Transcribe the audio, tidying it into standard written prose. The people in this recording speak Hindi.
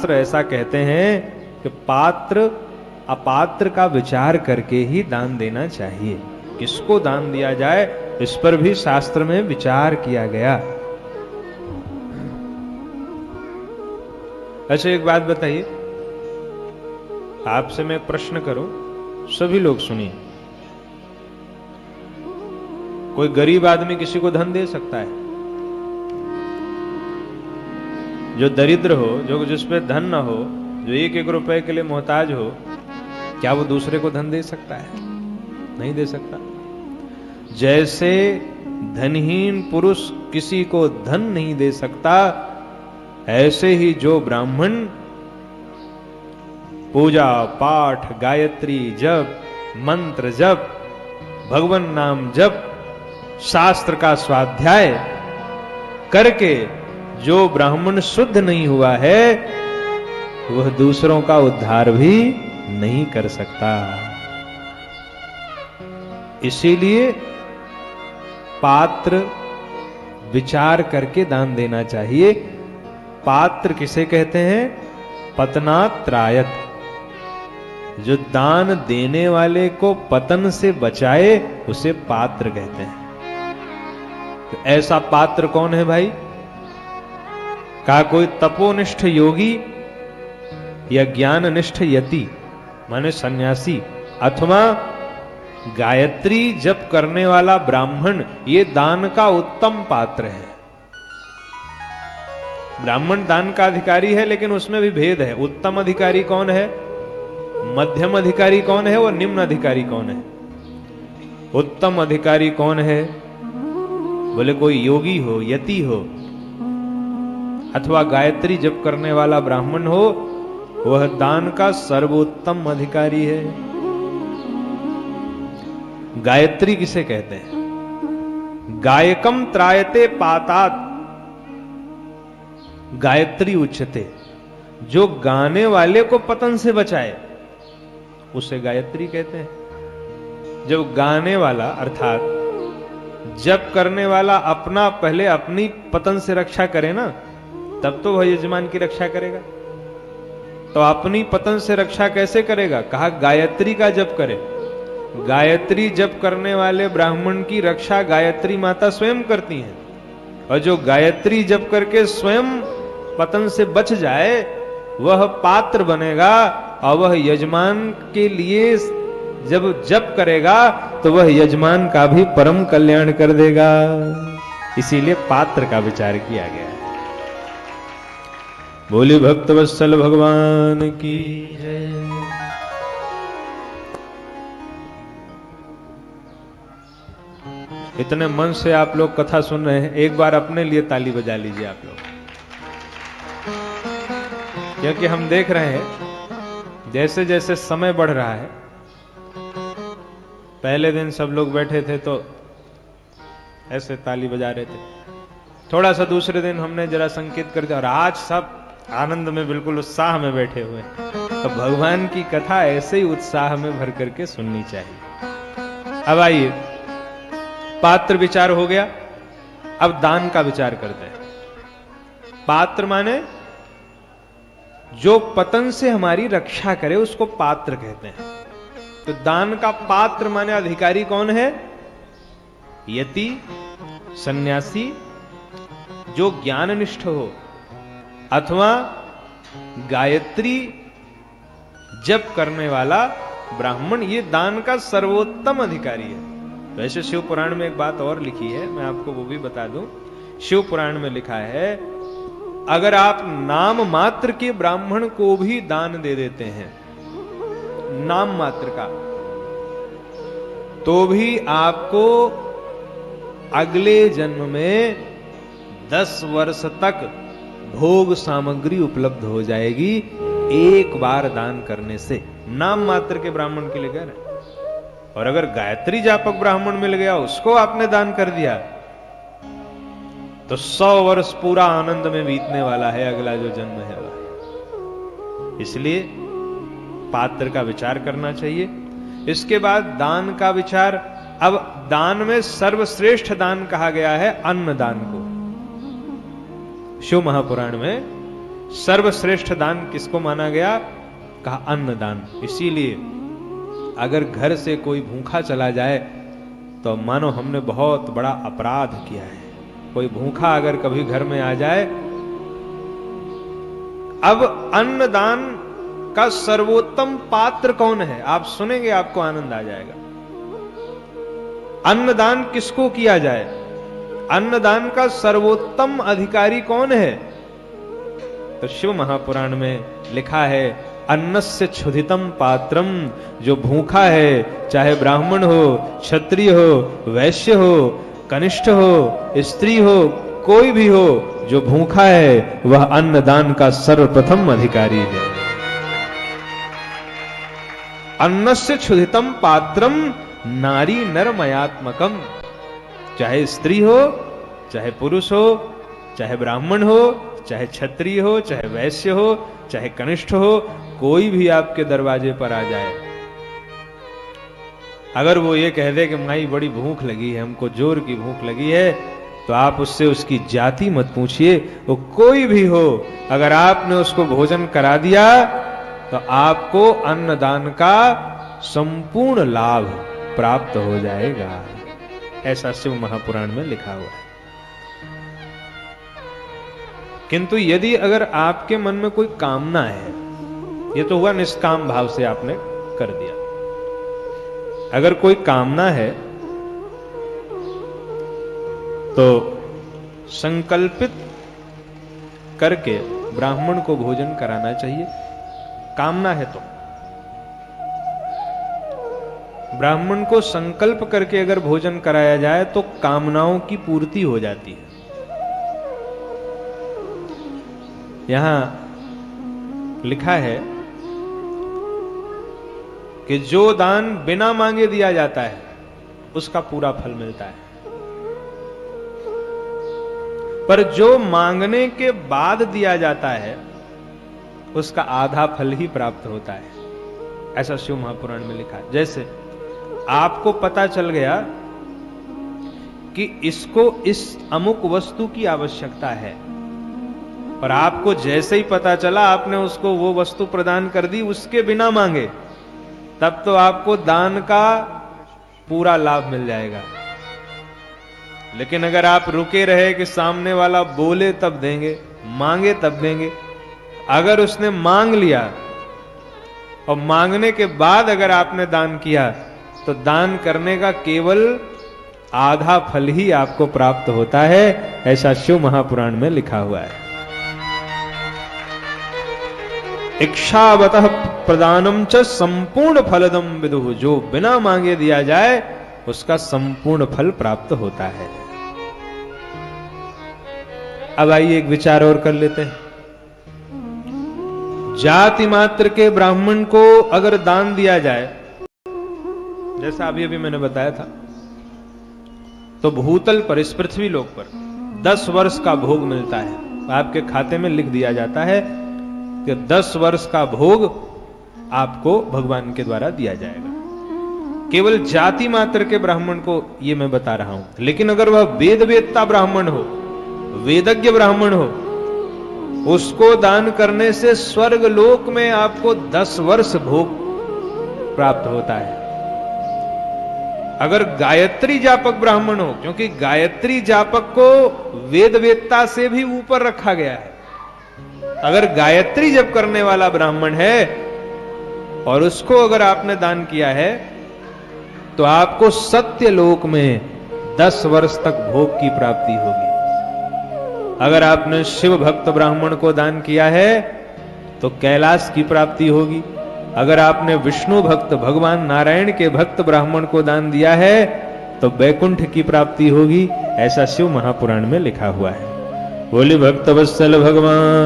शास्त्र ऐसा कहते हैं कि पात्र अपात्र का विचार करके ही दान देना चाहिए। किसको दान दिया जाए इस पर भी शास्त्र में विचार किया गया। अच्छा एक बात बताइए, आपसे मैं एक प्रश्न करूं, सभी लोग सुनिए। कोई गरीब आदमी किसी को धन दे सकता है? जो दरिद्र हो, जो जिस पे धन न हो, जो एक एक रुपए के लिए मोहताज हो, क्या वो दूसरे को धन दे सकता है? नहीं दे सकता। जैसे धनहीन पुरुष किसी को धन नहीं दे सकता, ऐसे ही जो ब्राह्मण पूजा पाठ, गायत्री जप, मंत्र जप, भगवान नाम जप, शास्त्र का स्वाध्याय करके जो ब्राह्मण शुद्ध नहीं हुआ है, वह दूसरों का उद्धार भी नहीं कर सकता। इसीलिए पात्र विचार करके दान देना चाहिए। पात्र किसे कहते हैं? पतनात्रायत। जो दान देने वाले को पतन से बचाए उसे पात्र कहते हैं। तो ऐसा पात्र कौन है भाई? का कोई तपोनिष्ठ योगी या ज्ञाननिष्ठ यति माने सन्यासी, अथवा गायत्री जप करने वाला ब्राह्मण, ये दान का उत्तम पात्र है। ब्राह्मण दान का अधिकारी है, लेकिन उसमें भी भेद है। उत्तम अधिकारी कौन है, मध्यम अधिकारी कौन है और निम्न अधिकारी कौन है? उत्तम अधिकारी कौन है? बोले कोई योगी हो, यति हो, अथवा गायत्री जप करने वाला ब्राह्मण हो, वह दान का सर्वोत्तम अधिकारी है। गायत्री किसे कहते हैं? गायकम त्रायते पातात गायत्री उच्चते। जो गाने वाले को पतन से बचाए उसे गायत्री कहते हैं। जब गाने वाला अर्थात जप करने वाला अपना पहले अपनी पतन से रक्षा करे ना, तब तो वह यजमान की रक्षा करेगा। तो अपनी पतन से रक्षा कैसे करेगा? कहा गायत्री का जप करे। गायत्री जप करने वाले ब्राह्मण की रक्षा गायत्री माता स्वयं करती हैं, और जो गायत्री जप करके स्वयं पतन से बच जाए वह पात्र बनेगा, और वह यजमान के लिए जब जप करेगा तो वह यजमान का भी परम कल्याण कर देगा। इसीलिए पात्र का विचार किया गया है। बोले भक्तवत्सल भगवान की जय। इतने मन से आप लोग कथा सुन रहे हैं, एक बार अपने लिए ताली बजा लीजिए आप लोग, क्योंकि हम देख रहे हैं जैसे जैसे समय बढ़ रहा है। पहले दिन सब लोग बैठे थे तो ऐसे ताली बजा रहे थे, थोड़ा सा दूसरे दिन हमने जरा संकेत कर दिया, और आज सब आनंद में बिल्कुल उत्साह में बैठे हुए। तो भगवान की कथा ऐसे ही उत्साह में भर करके सुननी चाहिए। अब आइए, पात्र विचार हो गया, अब दान का विचार करते हैं। पात्र माने जो पतन से हमारी रक्षा करे उसको पात्र कहते हैं। तो दान का पात्र माने अधिकारी कौन है? यति, सन्यासी, जो ज्ञाननिष्ठ हो, अथवा गायत्री जप करने वाला ब्राह्मण, ये दान का सर्वोत्तम अधिकारी है। वैसे शिव पुराण में एक बात और लिखी है, मैं आपको वो भी बता दूं। शिव पुराण में लिखा है, अगर आप नाम मात्र के ब्राह्मण को भी दान दे देते हैं, नाम मात्र का, तो भी आपको अगले जन्म में 10 वर्ष तक भोग सामग्री उपलब्ध हो जाएगी, एक बार दान करने से। नाम मात्र के ब्राह्मण के लिए कह रहे हैं। और अगर गायत्री जापक ब्राह्मण मिल गया, उसको आपने दान कर दिया, तो 100 वर्ष पूरा आनंद में बीतने वाला है अगला जो जन्म है वह। इसलिए पात्र का विचार करना चाहिए। इसके बाद दान का विचार। अब दान में सर्वश्रेष्ठ दान कहा गया है अन्न दान को। शिव महापुराण में सर्वश्रेष्ठ दान किसको माना गया? कहा अन्नदान। इसीलिए अगर घर से कोई भूखा चला जाए तो मानो हमने बहुत बड़ा अपराध किया है। कोई भूखा अगर कभी घर में आ जाए, अब अन्नदान का सर्वोत्तम पात्र कौन है आप सुनेंगे, आपको आनंद आ जाएगा। अन्नदान किसको किया जाए? अन्नदान का सर्वोत्तम अधिकारी कौन है? तो शिव महापुराण में लिखा है, अन्नस्य क्षुधितम पात्रम। जो भूखा है, चाहे ब्राह्मण हो, क्षत्रिय हो, वैश्य हो, कनिष्ठ हो, स्त्री हो, कोई भी हो, जो भूखा है वह अन्नदान का सर्वप्रथम अधिकारी है। अन्नस्य क्षुधितम पात्रम नारी नरमयात्मकम। चाहे स्त्री हो, चाहे पुरुष हो, चाहे ब्राह्मण हो, चाहे क्षत्रिय हो, चाहे वैश्य हो, चाहे कनिष्ठ हो, कोई भी आपके दरवाजे पर आ जाए, अगर वो ये कह दे कि माई बड़ी भूख लगी है, हमको जोर की भूख लगी है, तो आप उससे उसकी जाति मत पूछिए, वो कोई भी हो, अगर आपने उसको भोजन करा दिया तो आपको अन्नदान का संपूर्ण लाभ प्राप्त हो जाएगा। ऐसा शिव महापुराण में लिखा हुआ है। किंतु यदि अगर आपके मन में कोई कामना है, ये तो हुआ निष्काम भाव से आपने कर दिया। अगर कोई कामना है तो संकल्पित करके ब्राह्मण को भोजन कराना चाहिए। कामना है तो ब्राह्मण को संकल्प करके अगर भोजन कराया जाए तो कामनाओं की पूर्ति हो जाती है। यहां लिखा है कि जो दान बिना मांगे दिया जाता है उसका पूरा फल मिलता है, पर जो मांगने के बाद दिया जाता है उसका आधा फल ही प्राप्त होता है। ऐसा शिव महापुराण में लिखा है। जैसे आपको पता चल गया कि इसको इस अमुक वस्तु की आवश्यकता है, और आपको जैसे ही पता चला आपने उसको वो वस्तु प्रदान कर दी उसके बिना मांगे, तब तो आपको दान का पूरा लाभ मिल जाएगा। लेकिन अगर आप रुके रहे कि सामने वाला बोले तब देंगे, मांगे तब देंगे, अगर उसने मांग लिया और मांगने के बाद अगर आपने दान किया तो दान करने का केवल आधा फल ही आपको प्राप्त होता है। ऐसा शिव महापुराण में लिखा हुआ है। इच्छावतः प्रदानम च संपूर्ण फलदम विदुः। जो बिना मांगे दिया जाए उसका संपूर्ण फल प्राप्त होता है। अब आइए एक विचार और कर लेते हैं। जाति मात्र के ब्राह्मण को अगर दान दिया जाए, जैसा अभी मैंने बताया था, तो भूतल पर, इस पृथ्वी लोक पर 10 वर्ष का भोग मिलता है। आपके खाते में लिख दिया जाता है कि 10 वर्ष का भोग आपको भगवान के द्वारा दिया जाएगा। केवल जाति मात्र के ब्राह्मण को ये मैं बता रहा हूं। लेकिन अगर वह वेद वेदता ब्राह्मण हो, वेदज्ञ ब्राह्मण हो, उसको दान करने से स्वर्ग लोक में आपको 10 वर्ष भोग प्राप्त होता है। अगर गायत्री जापक ब्राह्मण हो, क्योंकि गायत्री जापक को वेद वेदता से भी ऊपर रखा गया है, अगर गायत्री जप करने वाला ब्राह्मण है और उसको अगर आपने दान किया है तो आपको सत्य लोक में 10 वर्ष तक भोग की प्राप्ति होगी। अगर आपने शिव भक्त ब्राह्मण को दान किया है तो कैलाश की प्राप्ति होगी। अगर आपने विष्णु भक्त, भगवान नारायण के भक्त ब्राह्मण को दान दिया है तो वैकुंठ की प्राप्ति होगी। ऐसा शिव महापुराण में लिखा हुआ है। बोले भक्त वत्सल भगवान।